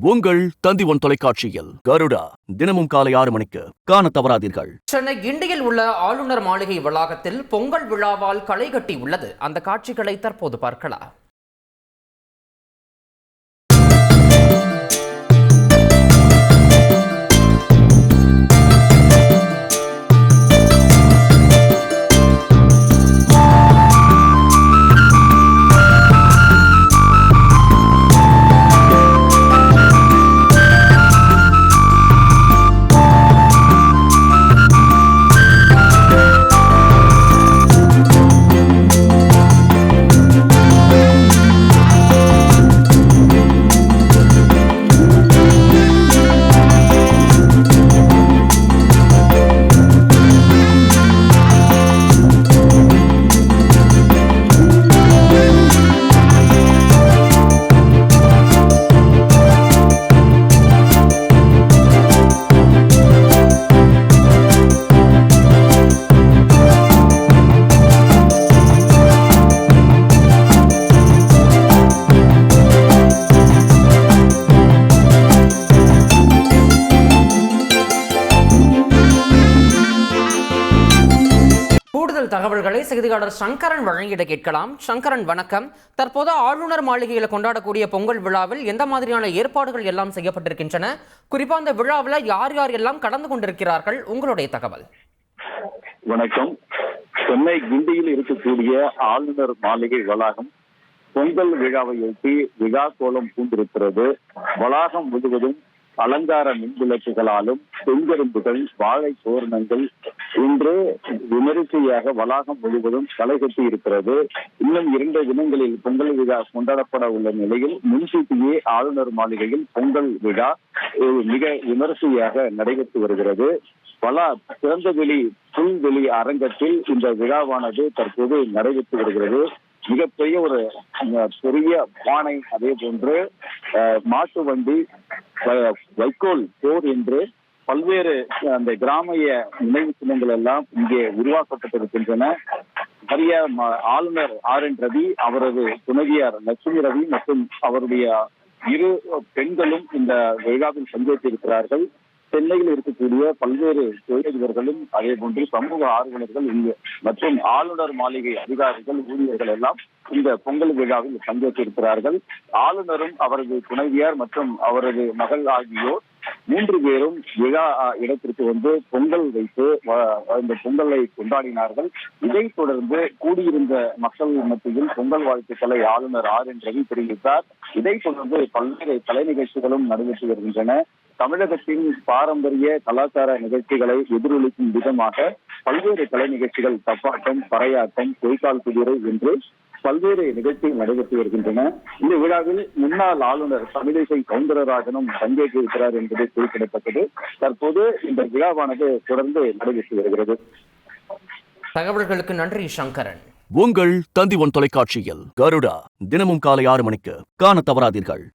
உங்கள் தந்தி ஒன் தொலைக்காட்சியில் கருடா தினமும் காலை 6 மணிக்கு காண தவறாதீர்கள். சென்னை கிண்டியில் உள்ள ஆளுநர் மாளிகை வளாகத்தில் பொங்கல் விழாவால் களை கட்டி உள்ளது. அந்த காட்சிகளை தற்போது பார்க்கலாம். தகவல்களை செய்தியாளர் சங்கரன் வழங்கிட கேட்கலாம். சங்கரன், வணக்கம். தற்போது ஆளுநர் மாளிகையில் கொண்டாடக்கூடிய பொங்கல் விழாவில் எந்த மாதிரியான ஏற்பாடுகள் எல்லாம் செய்யப்பட்டிருக்கின்றன? குறிப்பா அந்த விழாவில் யார் யார் எல்லாம் கலந்து கொண்டிருக்கிறார்கள்? உங்களுடைய தகவல். வணக்கம். சென்னை கிண்டியில் இருக்கக்கூடிய ஆளுநர் மாளிகை வளாகம் பொங்கல் விழாவையொட்டி விழா கோலம் பூண்டிருக்கிறது. வளாகம் முழுவதும் அலங்கார மின்விளக்குகளாலும் செங்கரும்புகள், வாழை தோரணங்கள் இன்று விமரிசையாக வளாகம் முழுவதும் களை கட்டி இருக்கிறது. இன்னும் 2 தினங்களில் பொங்கல் விழா கொண்டாடப்பட உள்ள நிலையில் முன்கூட்டியே ஆளுநர் மாளிகையில் பொங்கல் விழா மிக விமரிசையாக நடைபெற்று வருகிறது. திறந்தவெளி புல்வெளி அரங்கத்தில் இந்த விழாவானது தற்போது நடைபெற்று வருகிறது. மிகப்பெரிய ஒரு பெரிய பானை, அதே போன்று மாட்டு வண்டி, வைக்கோல் போர் என்று பல்வேறு அந்த கிராமிய நினைவு சின்னங்கள் எல்லாம் இங்கே உருவாக்கப்பட்டிருக்கின்றன. ஆளுநர் RN ரவி, அவரது துணைவியார் லட்சுமி ரவி மற்றும் அவருடைய 2 பெண்களும் இந்த விழாவில் பங்கேற்றிருக்கிறார்கள். சென்னையில் இருக்கக்கூடிய பல்வேறு தொழிலதிபர்களும் அதே போன்று சமூக ஆர்வலர்கள் மற்றும் ஆளுநர் மாளிகை அதிகாரிகள், ஊழியர்கள் எல்லாம் இந்த பொங்கல் விழாவில் பங்கேற்றிருக்கிறார்கள். ஆளுநரும் அவரது துணைவியார் மற்றும் அவரது மகள் ஆகியோர் 3 பேரும் விழா இடத்திற்கு வந்து பொங்கல் வைத்து இந்த பொங்கலை கொண்டாடினார்கள். இதைத் தொடர்ந்து கூடியிருந்த மக்கள் மத்தியில் பொங்கல் வாழ்த்துக்களை ஆளுநர் RN ரவி தெரிவித்தார். இதைத் தொடர்ந்து பல்வேறு கலை நிகழ்ச்சிகளும் நடைபெற்று வருகின்றன. தமிழகத்தின் பாரம்பரிய கலாச்சார நிகழ்ச்சிகளை எதிரொலிக்கும் விதமாக பல்வேறு கலை நிகழ்ச்சிகள், தப்பாட்டம், பறையாட்டம், பொய்க்கால் குதிரை என்று பல்வேறு நிகழ்ச்சிகள் நடைபெற்று வருகின்றன. இந்த விழாவில் முன்னாள் ஆளுநர் தமிழிசை சவுந்தரராஜனும் பங்கேற்றிருக்கிறார் என்பது குறிப்பிடத்தக்கது. தற்போது இந்த விழாவானது தொடர்ந்து நடைபெற்று வருகிறது. தகவல்களுக்கு நன்றி சங்கரன். உங்கள் தந்தி ஒன் தொலைக்காட்சியில் கருடா தினமும் காலை 6 மணிக்கு காண தவறாதீர்கள்.